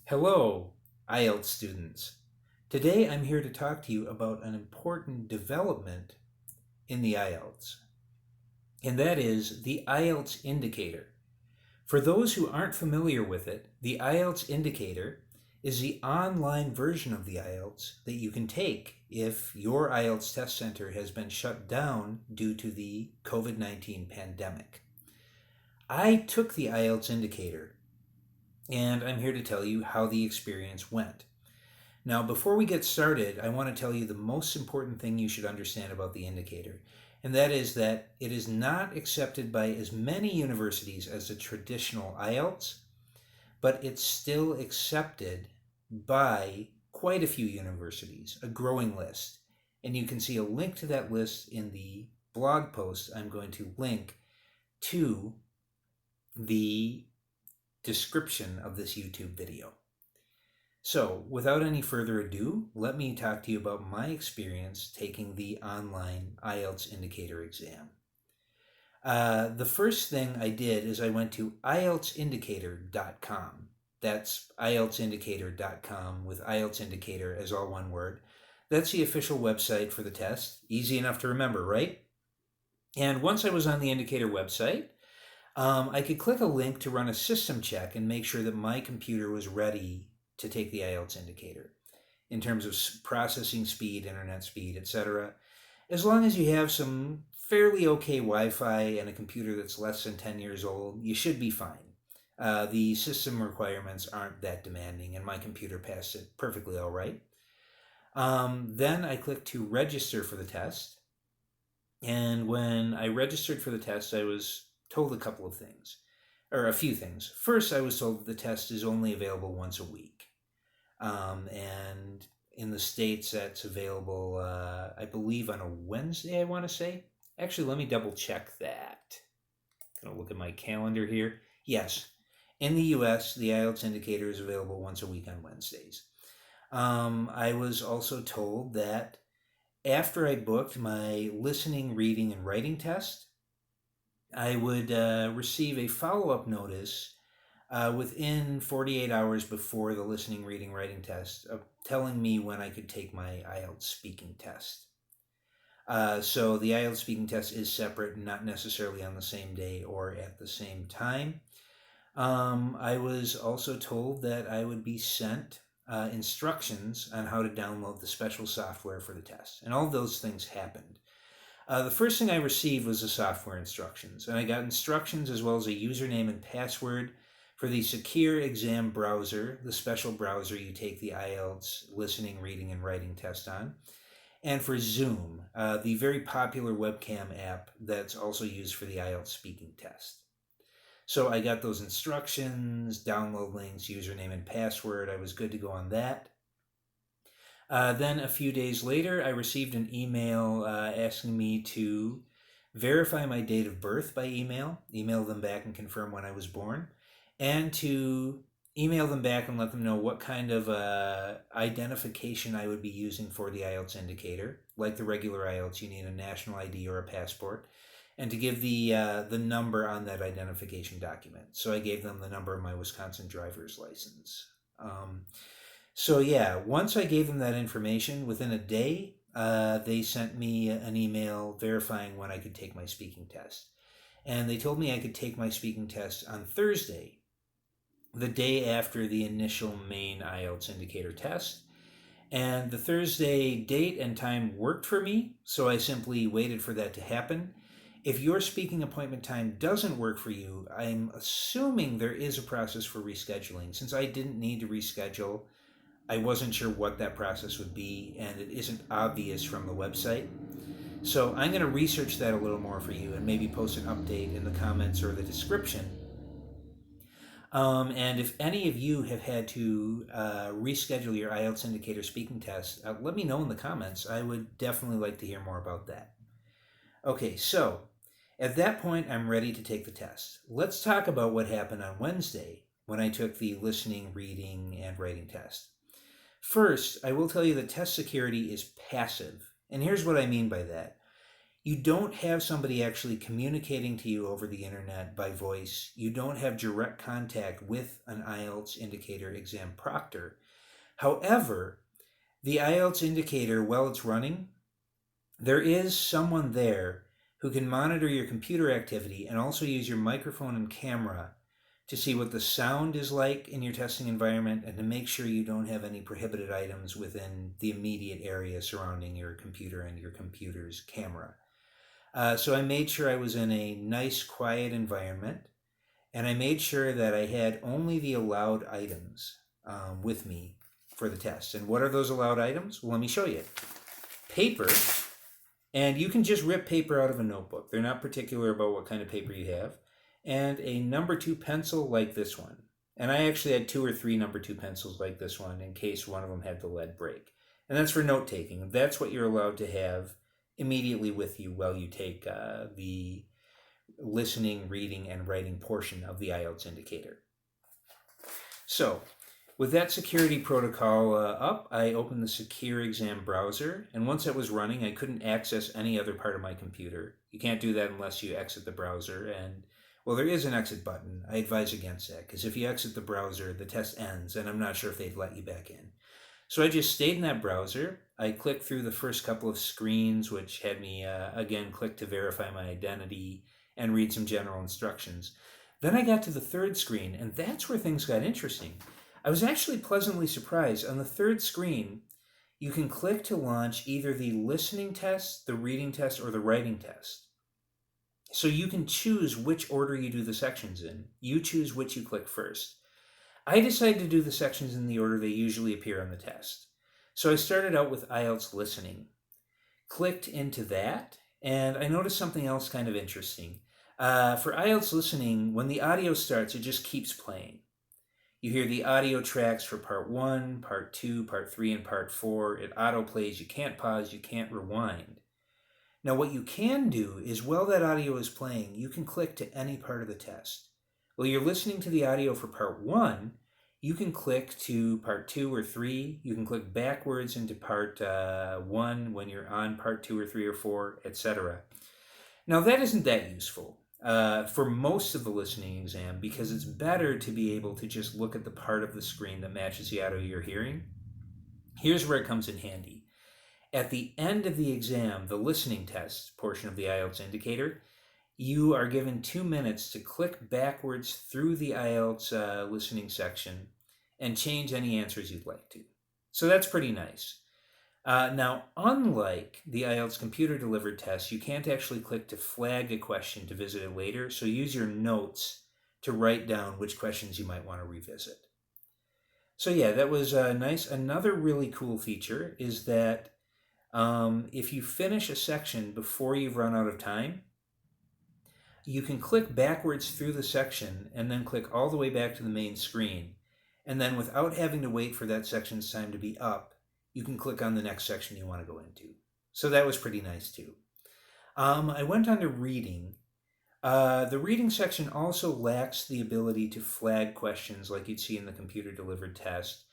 Hello, IELTS students. Today I'm here to talk to you about an important development in the IELTS, and that is the IELTS Indicator. For those who aren't familiar with it, the IELTS Indicator is the online version of the IELTS that you can take if your IELTS test center has been shut down due to the COVID-19 pandemic. I took the IELTS Indicator, and I'm here to tell you how the experience went. Now, before we get started, I want to tell you the most important thing you should understand about the indicator, and that is that it is not accepted by as many universities as the traditional IELTS, but it's still accepted by quite a few universities, a growing list. And you can see a link to that list in the blog post I'm going to link to the description of this YouTube video. So, without any further ado, let me talk to you about my experience taking the online IELTS Indicator exam. The first thing I did is I went to IELTSindicator.com. That's IELTSindicator.com with IELTS Indicator as all one word. That's the official website for the test. Easy enough to remember, right? And once I was on the Indicator website, I could click a link to run a system check and make sure that my computer was ready to take the IELTS indicator in terms of processing speed, internet speed, etc. As long as you have some fairly okay Wi-Fi and a computer that's less than 10 years old, you should be fine. The system requirements aren't that demanding, and my computer passed it perfectly all right. Then I clicked to register for the test, and when I registered for the test, I was told a couple of things, or a few things. First, I was told that the test is only available once a week. And in the States, that's available, I believe, on a Wednesday, I want to say. Actually, let me double check that. I'm going to look at my calendar here. Yes, in the US, the IELTS Indicator is available once a week on Wednesdays. I was also told that after I booked my listening, reading, and writing test, I would receive a follow-up notice within 48 hours before the listening, reading, writing test, telling me when I could take my IELTS speaking test. So the IELTS speaking test is separate, not necessarily on the same day or at the same time. I was also told that I would be sent instructions on how to download the special software for the test, and all of those things happened. The first thing I received was the software instructions, and I got instructions as well as a username and password for the secure exam browser, the special browser you take the IELTS listening, reading, and writing test on, and for Zoom, the very popular webcam app that's also used for the IELTS speaking test. So I got those instructions, download links, username, and password. I was good to go on that. Then a few days later, I received an email asking me to verify my date of birth by email them back and confirm when I was born, and to email them back and let them know what kind of identification I would be using for the IELTS indicator. Like the regular IELTS, you need a national ID or a passport, and to give the number on that identification document. So I gave them the number of my Wisconsin driver's license. So yeah, once I gave them that information, within a day, they sent me an email verifying when I could take my speaking test. And they told me I could take my speaking test on Thursday, the day after the initial main IELTS indicator test. And the Thursday date and time worked for me, so I simply waited for that to happen. If your speaking appointment time doesn't work for you, I'm assuming there is a process for rescheduling. Since I didn't need to reschedule, I wasn't sure what that process would be, and it isn't obvious from the website. So I'm going to research that a little more for you and maybe post an update in the comments or the description. And if any of you have had to reschedule your IELTS indicator speaking test, let me know in the comments. I would definitely like to hear more about that. Okay, so at that point, I'm ready to take the test. Let's talk about what happened on Wednesday when I took the listening, reading, and writing test. First, I will tell you that test security is passive. And here's what I mean by that. you don't have somebody actually communicating to you over the internet by voice. You don't have direct contact with an IELTS Indicator exam proctor. However, the IELTS Indicator, while it's running, there is someone there who can monitor your computer activity and also use your microphone and camera to see what the sound is like in your testing environment and to make sure you don't have any prohibited items within the immediate area surrounding your computer and your computer's camera. So I made sure I was in a nice, quiet environment, and I made sure that I had only the allowed items with me for the test. And what are those allowed items? Well, let me show you. Paper, and you can just rip paper out of a notebook. They're not particular about what kind of paper you have. And a number 2 pencil like this one. And I actually had 2 or 3 number 2 pencils like this one in case one of them had the lead break. And that's for note taking. That's what you're allowed to have immediately with you while you take the listening, reading, and writing portion of the IELTS Indicator. So, with that security protocol up, I opened the Secure Exam browser, and once that was running, I couldn't access any other part of my computer. You can't do that unless you exit the browser, and well, there is an exit button. I advise against that, because if you exit the browser, the test ends, and I'm not sure if they'd let you back in. So I just stayed in that browser. I clicked through the first couple of screens, which had me, again, click to verify my identity and read some general instructions. Then I got to the third screen, and that's where things got interesting. I was actually pleasantly surprised. On the third screen, you can click to launch either the listening test, the reading test, or the writing test. So you can choose which order you do the sections in. You choose which you click first. I decided to do the sections in the order they usually appear on the test. So I started out with IELTS Listening, clicked into that, and I noticed something else kind of interesting. For IELTS Listening, when the audio starts, it just keeps playing. You hear the audio tracks for part 1, part 2, part 3, and part 4. It auto-plays. You can't pause. You can't rewind. Now, what you can do is, while that audio is playing, you can click to any part of the test. While you're listening to the audio for part 1, you can click to part 2 or 3. You can click backwards into part 1 when you're on part 2 or 3 or 4, etc. Now, that isn't that useful for most of the listening exam, because it's better to be able to just look at the part of the screen that matches the audio you're hearing. Here's where it comes in handy. At the end of the exam, the listening test portion of the IELTS Indicator, you are given 2 minutes to click backwards through the IELTS listening section and change any answers you'd like to. So that's pretty nice. Now, unlike the IELTS computer-delivered test, you can't actually click to flag a question to visit it later, so use your notes to write down which questions you might want to revisit. So yeah, that was nice. Another really cool feature is that if you finish a section before you've run out of time, you can click backwards through the section and then click all the way back to the main screen. And then without having to wait for that section's time to be up, you can click on the next section you want to go into. So that was pretty nice too. I went on to reading. The reading section also lacks the ability to flag questions like you'd see in the computer-delivered test.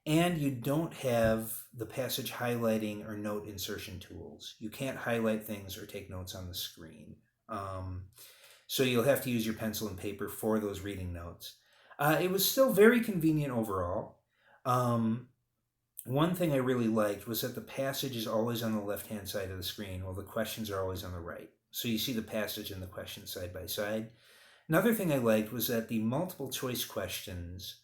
And you don't have the passage highlighting or note insertion tools. You can't highlight things or take notes on the screen. So you'll have to use your pencil and paper for those reading notes. It was still very convenient overall. One thing I really liked was that the passage is always on the left-hand side of the screen, while the questions are always on the right. So you see the passage and the questions side by side. Another thing I liked was that the multiple choice questions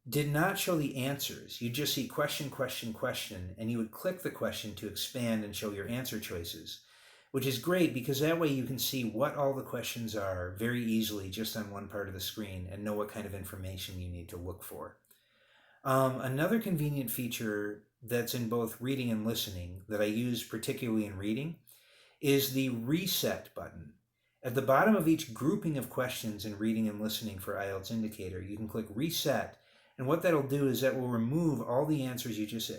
did not show the answers. You just see question, question, question, and you would click the question to expand and show your answer choices, which is great because that way you can see what all the questions are very easily just on one part of the screen and know what kind of information you need to look for. Another convenient feature that's in both reading and listening that I use particularly in reading is the reset button. At the bottom of each grouping of questions in reading and listening for IELTS Indicator, you can click reset, and what that'll do is that will remove all the answers you just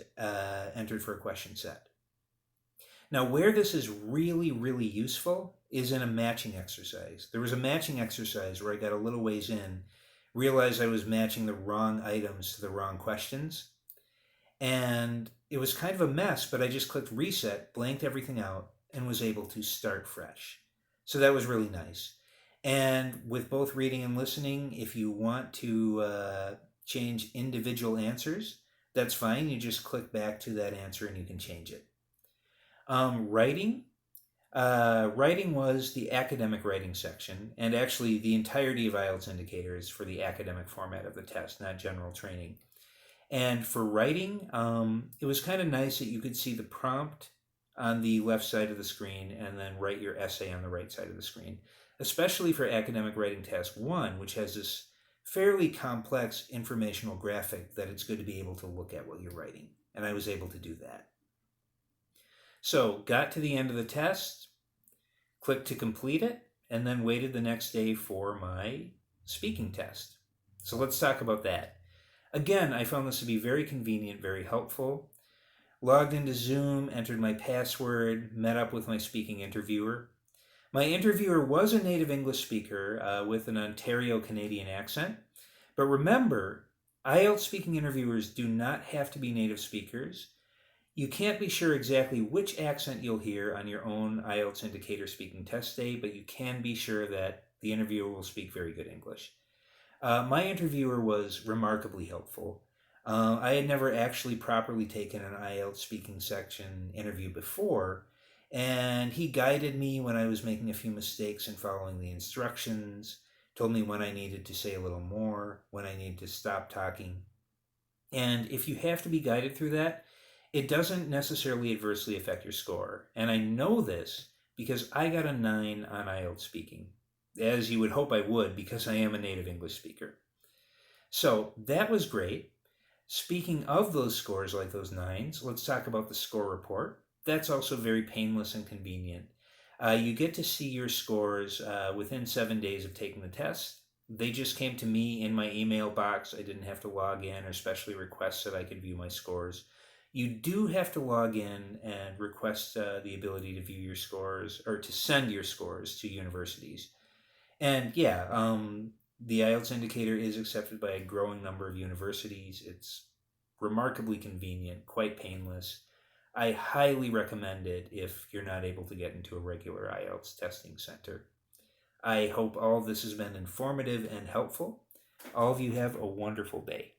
entered for a question set. Now, where this is really, really useful is in a matching exercise. There was a matching exercise where I got a little ways in, realized I was matching the wrong items to the wrong questions, and it was kind of a mess, but I just clicked reset, blanked everything out, and was able to start fresh. So that was really nice. And with both reading and listening, if you want to change individual answers, that's fine. You just click back to that answer and you can change it. Writing. Writing was the academic writing section, and actually the entirety of IELTS Indicator is for the academic format of the test, not general training. And for writing, it was kind of nice that you could see the prompt on the left side of the screen and then write your essay on the right side of the screen, especially for academic writing task 1, which has this fairly complex informational graphic that it's good to be able to look at while you're writing. And I was able to do that. So, got to the end of the test, clicked to complete it, and then waited the next day for my speaking test. So let's talk about that. Again, I found this to be very convenient, very helpful. Logged into Zoom, entered my password, met up with my speaking interviewer. My interviewer was a native English speaker with an Ontario Canadian accent. But remember, IELTS speaking interviewers do not have to be native speakers. You can't be sure exactly which accent you'll hear on your own IELTS Indicator speaking test day, but you can be sure that the interviewer will speak very good English. My interviewer was remarkably helpful. I had never actually properly taken an IELTS speaking section interview before, and he guided me when I was making a few mistakes in following the instructions, told me when I needed to say a little more, when I needed to stop talking. And if you have to be guided through that, it doesn't necessarily adversely affect your score. And I know this because I got a 9 on IELTS speaking, as you would hope I would because I am a native English speaker. So that was great. Speaking of those scores like those 9s, let's talk about the score report. That's also very painless and convenient. You get to see your scores within 7 days of taking the test. They just came to me in my email box. I didn't have to log in or specially request that I could view my scores. You do have to log in and request the ability to view your scores or to send your scores to universities. And yeah, the IELTS Indicator is accepted by a growing number of universities. It's remarkably convenient, quite painless. I highly recommend it if you're not able to get into a regular IELTS testing center. I hope all of this has been informative and helpful. All of you have a wonderful day.